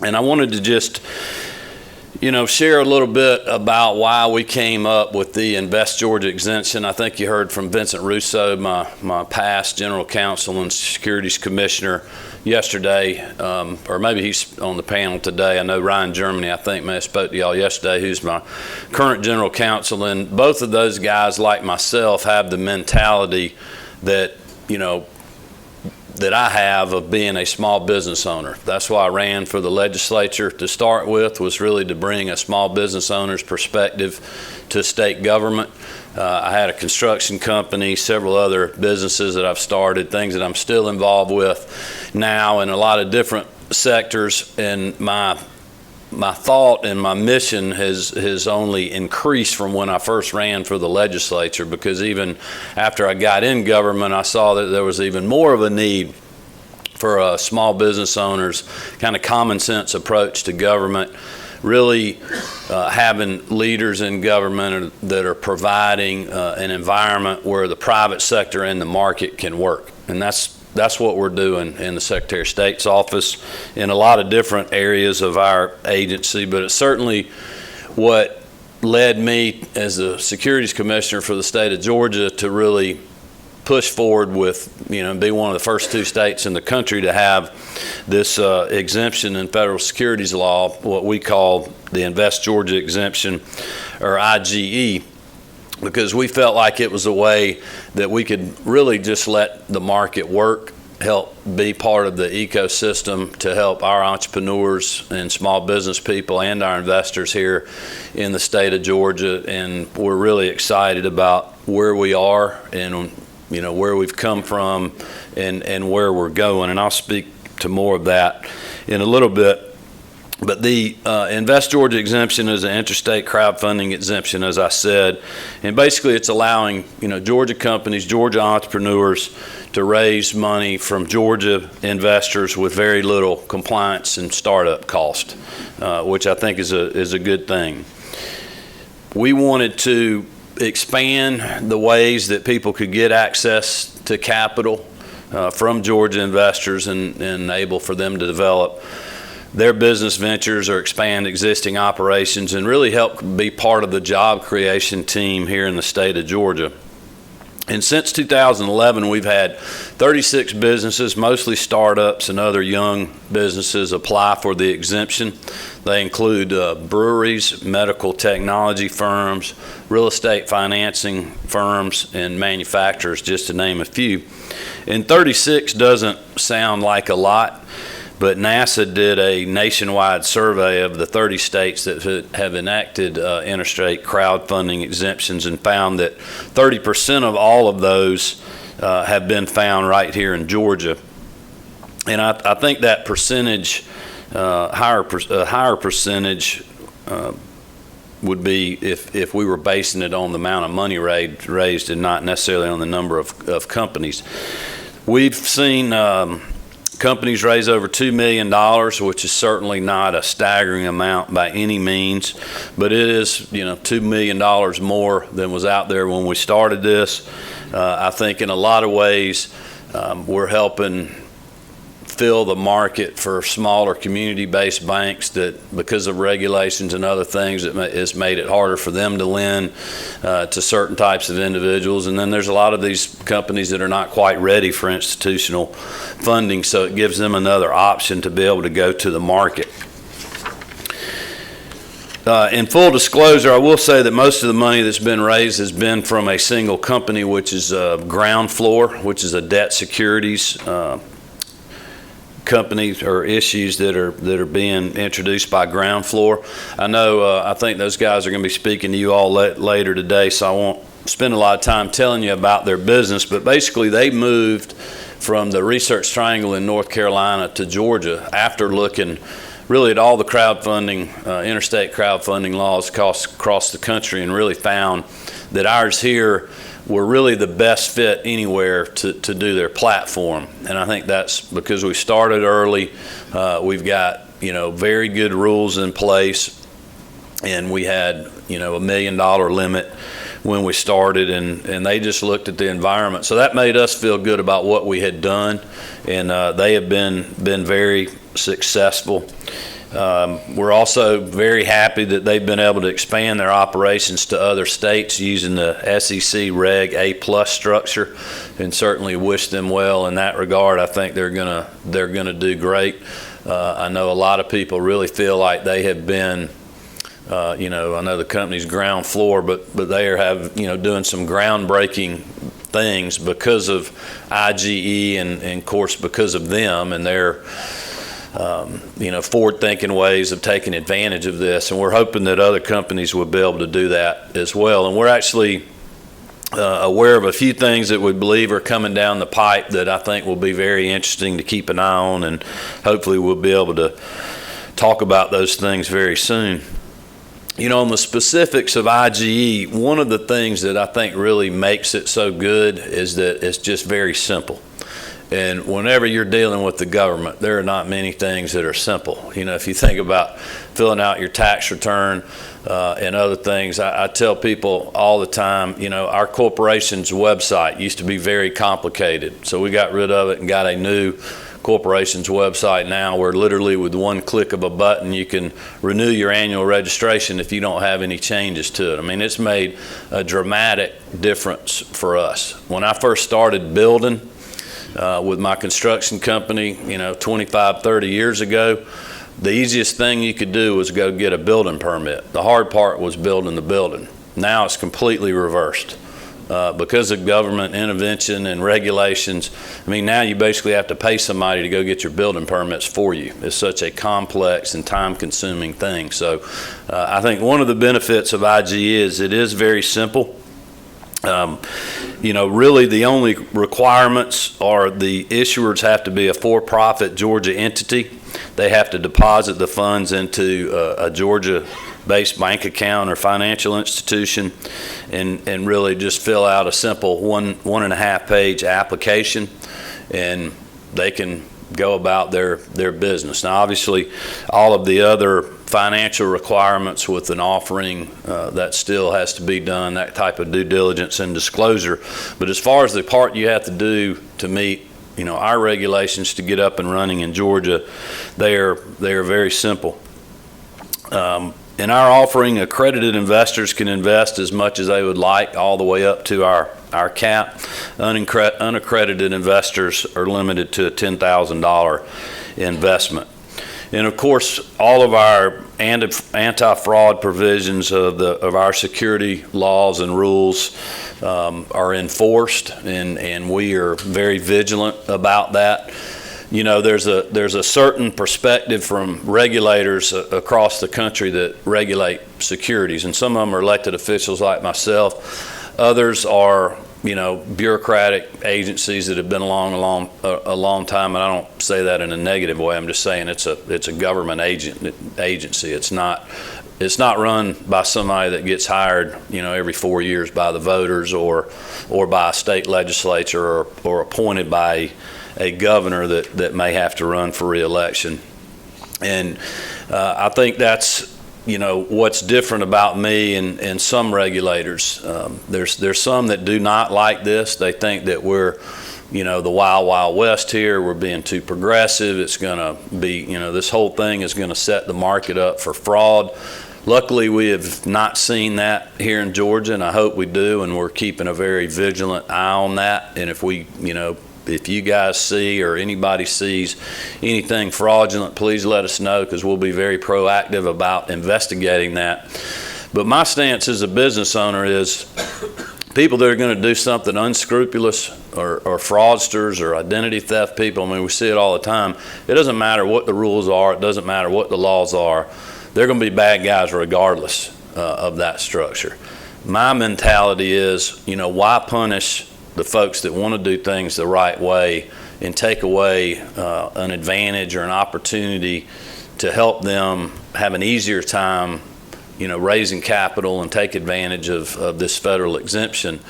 And I wanted to just, share a little bit about why we came up with the Invest Georgia Exemption. I think you heard from Vincent Russo, my past general counsel and securities commissioner, yesterday, or maybe he's on the panel today. I know Ryan Germany, I think, may have spoke to y'all yesterday, who's my current general counsel. And both of those guys, like myself, have the mentality that, that I have of being a small business owner. That's why I ran for the legislature to start with, was really to bring a small business owner's perspective to state government. I had a construction company, several other businesses that I've started, things that I'm still involved with now in a lot of different sectors, and my thought and my mission has only increased from when I first ran for the legislature, because even after I got in government, I saw that there was even more of a need for small business owners, kind of common sense approach to government, really having leaders in government that are providing an environment where the private sector and the market can work. And that's what we're doing in the Secretary of State's office in a lot of different areas of our agency, but it's certainly what led me as the Securities Commissioner for the state of Georgia to really push forward with, be one of the first 2 states in the country to have this exemption in federal securities law, what we call the Invest Georgia Exemption, or IGE, because we felt like it was a way that we could really just let the market work, help be part of the ecosystem to help our entrepreneurs and small business people and our investors here in the state of Georgia. And we're really excited about where we are and where we've come from and where we're going. And I'll speak to more of that in a little bit. But the Invest Georgia Exemption is an interstate crowdfunding exemption, as I said. And basically it's allowing, Georgia companies, Georgia entrepreneurs to raise money from Georgia investors with very little compliance and startup cost, which I think is a good thing. We wanted to expand the ways that people could get access to capital from Georgia investors and enable for them to develop their business ventures or expand existing operations and really help be part of the job creation team here in the state of Georgia. And since 2011, we've had 36 businesses, mostly startups and other young businesses, apply for the exemption. They include breweries, medical technology firms, real estate financing firms, and manufacturers, just to name a few. And 36 doesn't sound like a lot, but NASA did a nationwide survey of the 30 states that have enacted interstate crowdfunding exemptions and found that 30% of all of those have been found right here in Georgia. And I think that percentage, higher percentage would be if we were basing it on the amount of money raised and not necessarily on the number of companies. We've seen companies raise over $2 million, which is certainly not a staggering amount by any means, but it is, $2 million more than was out there when we started this. I think in a lot of ways, we're helping fill the market for smaller community-based banks that, because of regulations and other things, it has made it harder for them to lend to certain types of individuals. And then there's a lot of these companies that are not quite ready for institutional funding, so it gives them another option to be able to go to the market. In full disclosure, I will say that most of the money that's been raised has been from a single company, which is Ground Floor, which is a debt securities companies or issues that are being introduced by Ground Floor. I know I think those guys are going to be speaking to you all later today, so I won't spend a lot of time telling you about their business, but basically they moved from the Research Triangle in North Carolina to Georgia after looking really at all the crowdfunding, interstate crowdfunding laws across the country, and really found that ours here were really the best fit anywhere to do their platform. And I think that's because we started early. We've got, very good rules in place, and we had, $1 million limit when we started, and they just looked at the environment. So that made us feel good about what we had done, and they have been very successful. We're also very happy that they've been able to expand their operations to other states using the SEC Reg A+ structure, and certainly wish them well in that regard. I think they're gonna do great. I know a lot of people really feel like they have been, I know the company's ground floor, but they are doing some groundbreaking things because of IGE and of course because of them and their forward-thinking ways of taking advantage of this, and we're hoping that other companies will be able to do that as well. And we're actually aware of a few things that we believe are coming down the pipe that I think will be very interesting to keep an eye on, and hopefully we'll be able to talk about those things very soon. On the specifics of IGE, one of the things that I think really makes it so good is that it's just very simple. And whenever you're dealing with the government, there are not many things that are simple. If you think about filling out your tax return and other things, I tell people all the time, our corporation's website used to be very complicated. So we got rid of it and got a new corporation's website now where literally with one click of a button you can renew your annual registration if you don't have any changes to it. I mean, it's made a dramatic difference for us. When I first started building with my construction company, 25, 30 years ago, the easiest thing you could do was go get a building permit. The hard part was building the building. Now it's completely reversed. Because of government intervention and regulations, now you basically have to pay somebody to go get your building permits for you. It's such a complex and time-consuming thing. So I think one of the benefits of IGE is it is very simple. Really the only requirements are the issuers have to be a for-profit Georgia entity. They have to deposit the funds into a Georgia-based bank account or financial institution, and really just fill out a simple one and a half page application, and they can go about their business. Now, obviously, all of the other financial requirements with an offering, that still has to be done, that type of due diligence and disclosure. But as far as the part you have to do to meet our regulations to get up and running in Georgia, they are very simple. In our offering, accredited investors can invest as much as they would like, all the way up to our cap. Unaccredited investors are limited to a $10,000 investment. And of course, all of our anti-fraud provisions of our security laws and rules are enforced, and we are very vigilant about that. There's a certain perspective from regulators across the country that regulate securities, and some of them are elected officials like myself. Others are bureaucratic agencies that have been along a long time, and I don't say that in a negative way. I'm just saying it's a government agency. It's not run by somebody that gets hired every 4 years by the voters or by a state legislature or appointed by a governor that may have to run for re-election. And I think that's what's different about me and some regulators. There's some that do not like this. They think that we're the wild west here. We're being too progressive. It's going to be this whole thing is going to set the market up for fraud. Luckily, we have not seen that here in Georgia, and I hope we do, and we're keeping a very vigilant eye on that. And if you guys see or anybody sees anything fraudulent, please let us know, because we'll be very proactive about investigating that. But my stance as a business owner is people that are going to do something unscrupulous or fraudsters or identity theft people, we see it all the time. It doesn't matter what the rules are. It doesn't matter what the laws are. They're going to be bad guys regardless of that structure. My mentality is, why punish the folks that want to do things the right way and take away an advantage or an opportunity to help them have an easier time, raising capital and take advantage of this federal exemption.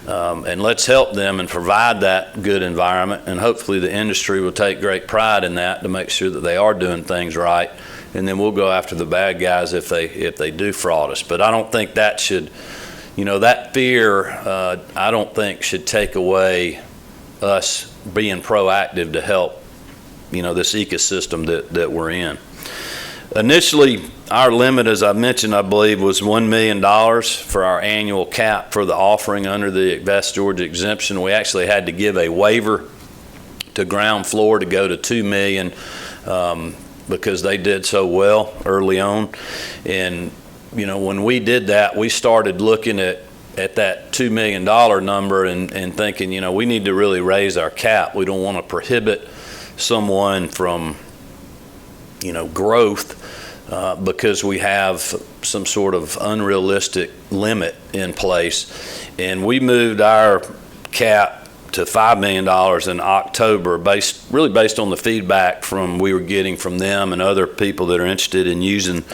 And let's help them and provide that good environment, and hopefully the industry will take great pride in that to make sure that they are doing things right, and then we'll go after the bad guys if they do fraud us. But I don't think that should that fear, I don't think should take away us being proactive to help, this ecosystem that we're in. Initially, our limit, as I mentioned, I believe, was $1 million for our annual cap for the offering under the Invest Georgia Exemption. We actually had to give a waiver to ground floor to go to $2 million because they did so well early on. And, you know, when we did that, we started looking at that $2 million number and thinking, you know, we need to really raise our cap. We don't want to prohibit someone from, you know, growth because we have some sort of unrealistic limit in place. And we moved our cap to $5 million in October, really based on the feedback we were getting from them and other people that are interested in using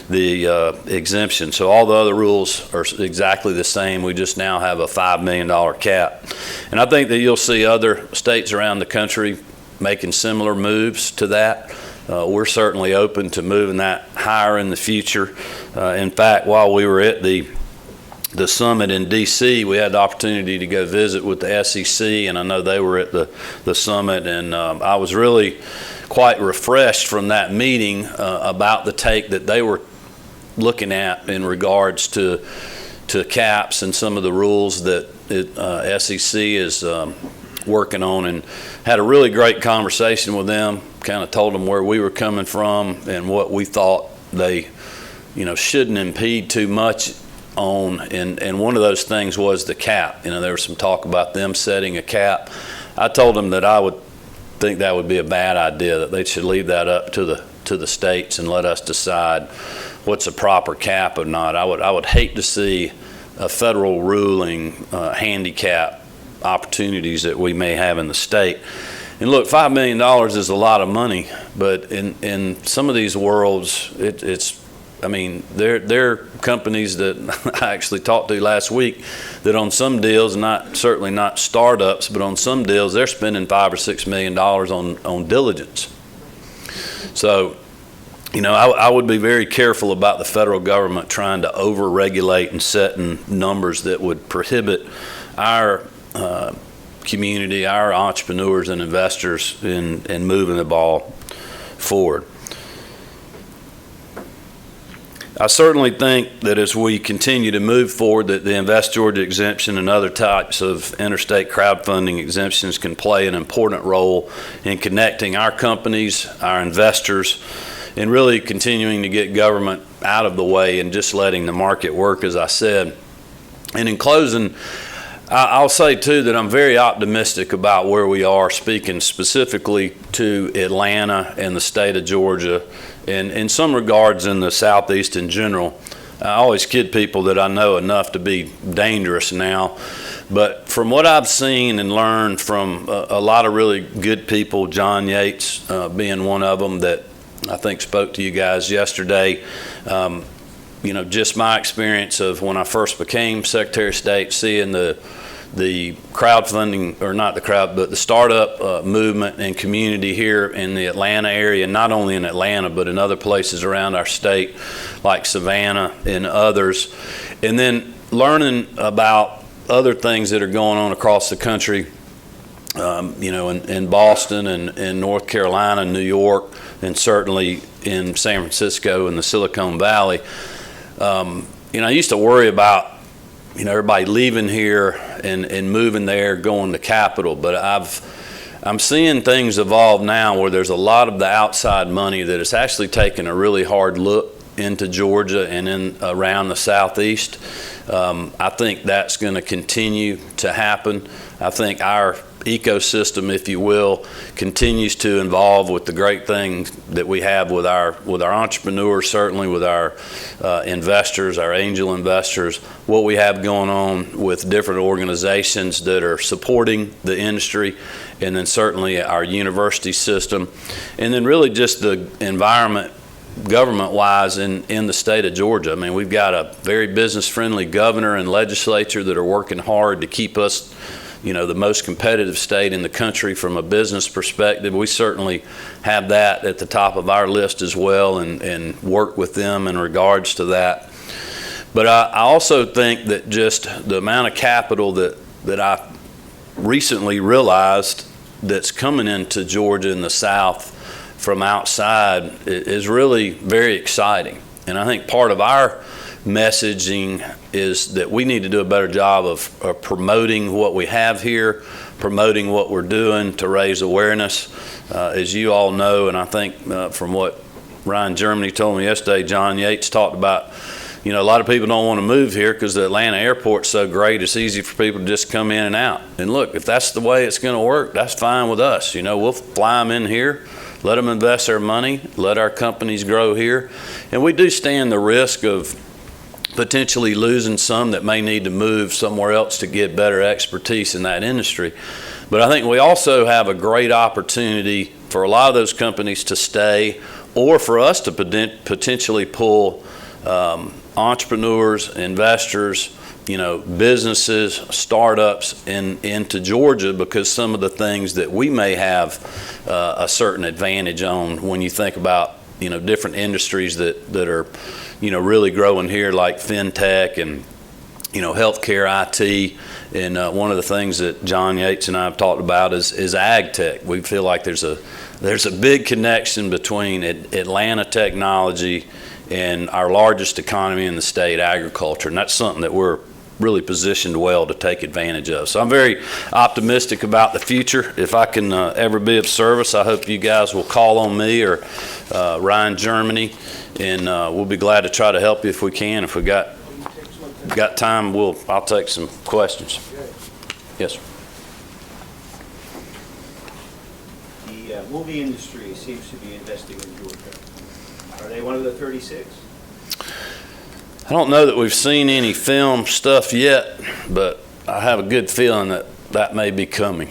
the exemption. So all the other rules are exactly the same. We just now have a $5 million cap. And I think that you'll see other states around the country making similar moves to that. We're certainly open to moving that higher in the future. In fact, while we were at the summit in D.C., we had the opportunity to go visit with the SEC, and I know they were at the summit, and I was really quite refreshed from that meeting about the take that they were looking at in regards to caps and some of the rules that SEC is working on, and had a really great conversation with them, kind of told them where we were coming from and what we thought they, you know, shouldn't impede too much on, and one of those things was the cap. You know, there was some talk about them setting a cap. I told them that I would think that would be a bad idea, that they should leave that up to the states and let us decide what's a proper cap or not. I would hate to see a federal ruling handicap opportunities that we may have in the state. And look, $5 million is a lot of money, but in some of these worlds, it's I mean, there are companies that I actually talked to last week that on some deals, certainly not startups, but on some deals, they're spending $5 or $6 million on diligence. So, you know, I would be very careful about the federal government trying to over-regulate and setting numbers that would prohibit our community, our entrepreneurs and investors in moving the ball forward. I certainly think that as we continue to move forward, that the Invest Georgia Exemption and other types of interstate crowdfunding exemptions can play an important role in connecting our companies, our investors, and really continuing to get government out of the way and just letting the market work, as I said. And in closing, I'll say, too, that I'm very optimistic about where we are, speaking specifically to Atlanta and the state of Georgia, and in some regards in the Southeast in general. I always kid people that I know enough to be dangerous now, but from what I've seen and learned from a lot of really good people, John Yates being one of them that I think spoke to you guys yesterday, you know, just my experience of when I first became Secretary of State, seeing the crowdfunding, or not the crowd, but the startup movement and community here in the Atlanta area, not only in Atlanta, but in other places around our state, like Savannah and others. And then learning about other things that are going on across the country, you know, in Boston and in North Carolina, New York, and certainly in San Francisco and the Silicon Valley. You know, I used to worry about, you know, everybody leaving here and moving there, going to Capitol, but I'm seeing things evolve now where there's a lot of the outside money that is actually taking a really hard look into Georgia and around the Southeast. I think that's going to continue to happen. I think our ecosystem, if you will, continues to evolve with the great things that we have with our entrepreneurs, certainly with our investors, our angel investors, what we have going on with different organizations that are supporting the industry, and then certainly our university system, and then really just the environment government-wise in the state of Georgia. I mean, we've got a very business-friendly governor and legislature that are working hard to keep us, you know, the most competitive state in the country from a business perspective. We certainly have that at the top of our list as well, and work with them in regards to that. But I also think that just the amount of capital that I recently realized that's coming into Georgia in the South from outside is really very exciting. And I think part of our messaging is that we need to do a better job of promoting what we have here, promoting what we're doing to raise awareness. As you all know, and I think from what Ryan Germany told me yesterday, John Yates talked about, you know, a lot of people don't want to move here because the Atlanta airport's so great, it's easy for people to just come in and out. And look, if that's the way it's going to work, that's fine with us. You know, we'll fly them in here, let them invest their money, let our companies grow here. And we do stand the risk of potentially losing some that may need to move somewhere else to get better expertise in that industry. But I think we also have a great opportunity for a lot of those companies to stay, or for us to potentially pull entrepreneurs, investors, you know, businesses, startups into Georgia, because some of the things that we may have a certain advantage on when you think about, you know, different industries that are, you know, really growing here, like fintech and, you know, healthcare, IT. And one of the things that John Yates and I have talked about is ag tech. We feel like there's a big connection between Atlanta technology and our largest economy in the state, agriculture. And that's something that we're really positioned well to take advantage of. So I'm very optimistic about the future. If I can ever be of service, I hope you guys will call on me or Ryan Germany, and we'll be glad to try to help you if we can. If we got time, I'll take some questions. Yes, sir. The movie industry seems to be investing in Georgia. Are they one of the 36? I don't know that we've seen any film stuff yet, but I have a good feeling that may be coming.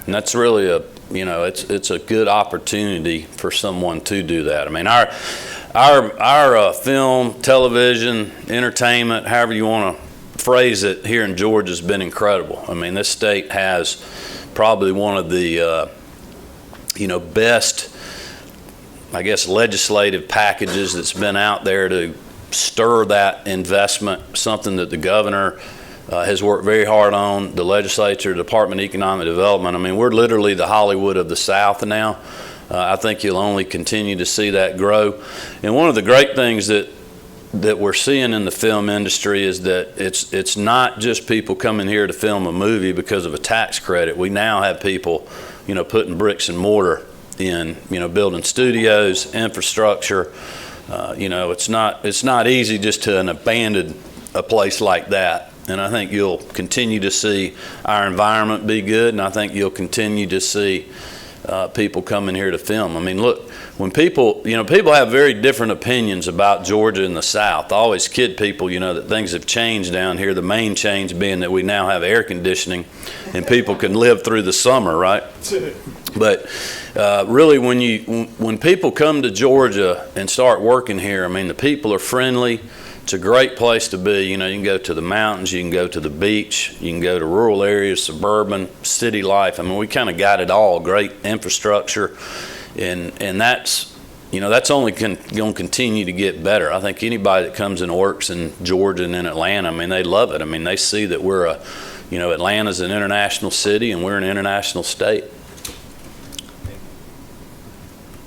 And that's really it's a good opportunity for someone to do that. I mean, our film, television, entertainment, however you want to phrase it, here in Georgia has been incredible. I mean, this state has probably one of the best, I guess, legislative packages that's been out there to stir that investment, something that the governor has worked very hard on, the legislature, Department of Economic Development. I mean, we're literally the Hollywood of the South now. I think you'll only continue to see that grow. And one of the great things that we're seeing in the film industry is that it's not just people coming here to film a movie because of a tax credit. We now have people, you know, putting bricks and mortar in, you know, building studios, infrastructure. You know, it's not easy just to abandon a place like that. And I think you'll continue to see our environment be good, and I think you'll continue to see people coming here to film. I mean, look, when people have very different opinions about Georgia and the South. I always kid people, you know, that things have changed down here. The main change being that we now have air conditioning and people can live through the summer, right? But really, when people come to Georgia and start working here, I mean, the people are friendly. It's a great place to be. You know, you can go to the mountains, you can go to the beach, you can go to rural areas, suburban, city life. I mean, we kind of got it all. Great infrastructure, and that's, you know, that's only going to continue to get better. I think anybody that comes and works in Georgia and in Atlanta, I mean, they love it. I mean, they see that Atlanta's an international city and we're an international state.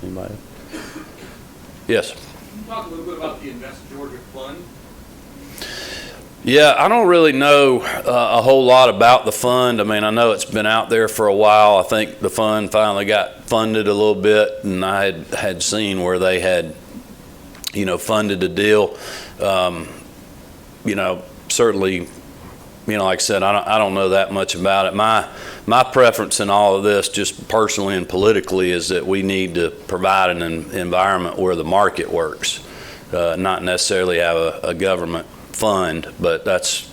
Anybody? Yes. Can you talk a little bit about the Invest Georgia Fund? Yeah, I don't really know a whole lot about the fund. I mean, I know it's been out there for a while. I think the fund finally got funded a little bit, and I had seen where they had, you know, funded a deal. You know, certainly, you know, like I said, I don't know that much about it. My preference in all of this, just personally and politically, is that we need to provide an environment where the market works, not necessarily have a government fund. But that's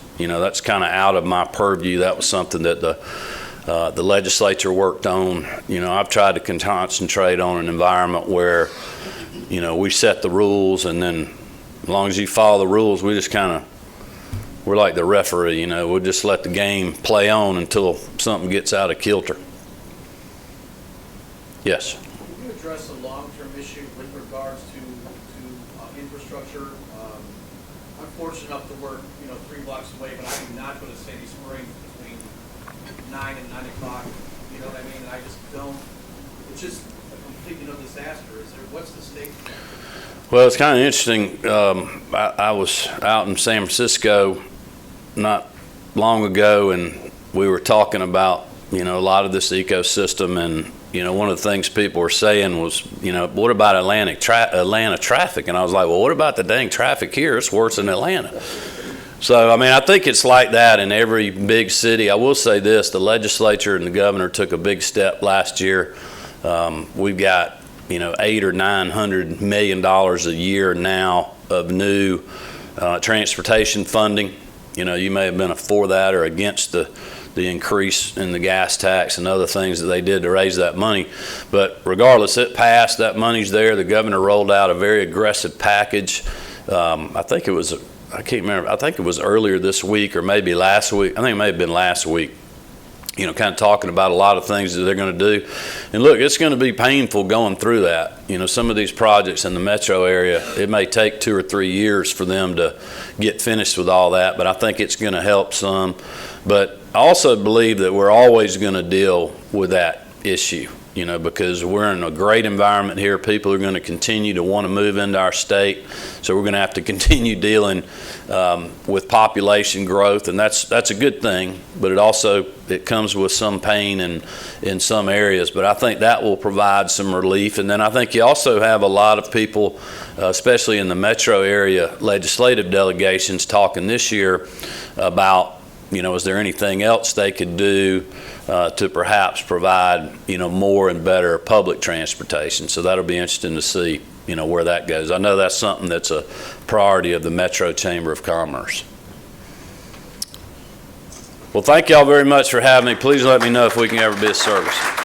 kind of out of my purview. That was something that the legislature worked on. You know, I've tried to concentrate on an environment where, you know, we set the rules, and then as long as you follow the rules, we're like the referee. You know, we'll just let the game play on until something gets out of kilter. Yes. Can you address a long-term issue with regards to infrastructure? I'm fortunate enough to work, you know, 3 blocks away, but I do not go to Sandy Springs between 9 and 9 o'clock. You know what I mean? And I just don't. It's just a speaking of disaster, what's the state? Well, it's kind of interesting. I was out in San Francisco not long ago, and we were talking about, a lot of this ecosystem, and, one of the things people were saying was, what about Atlanta traffic? And I was like, well, what about the dang traffic here? It's worse than Atlanta. So, I think it's like that in every big city. I will say this, the legislature and the governor took a big step last year. We've got, $800 or $900 million a year now of new transportation funding. You may have been for that or against the increase in the gas tax and other things that they did to raise that money. But regardless, it passed. That money's there. The governor rolled out a very aggressive package. I think it was earlier this week or maybe last week. I think it may have been last week. Kind of talking about a lot of things that they're going to do. And look, it's going to be painful going through that. Some of these projects in the metro area, it may take 2 or 3 years for them to get finished with all that, but I think it's going to help some. But I also believe that we're always going to deal with that issue, because we're in a great environment here. People are going to continue to want to move into our state, so we're going to have to continue dealing with population growth, and that's a good thing. But it comes with some pain in some areas. But I think that will provide some relief. And then I think you also have a lot of people, especially in the metro area legislative delegations, talking this year about, is there anything else they could do to perhaps provide, more and better public transportation. So that'll be interesting to see, where that goes. I know that's something that's a priority of the Metro Chamber of Commerce. Well, thank y'all very much for having me. Please let me know if we can ever be of service.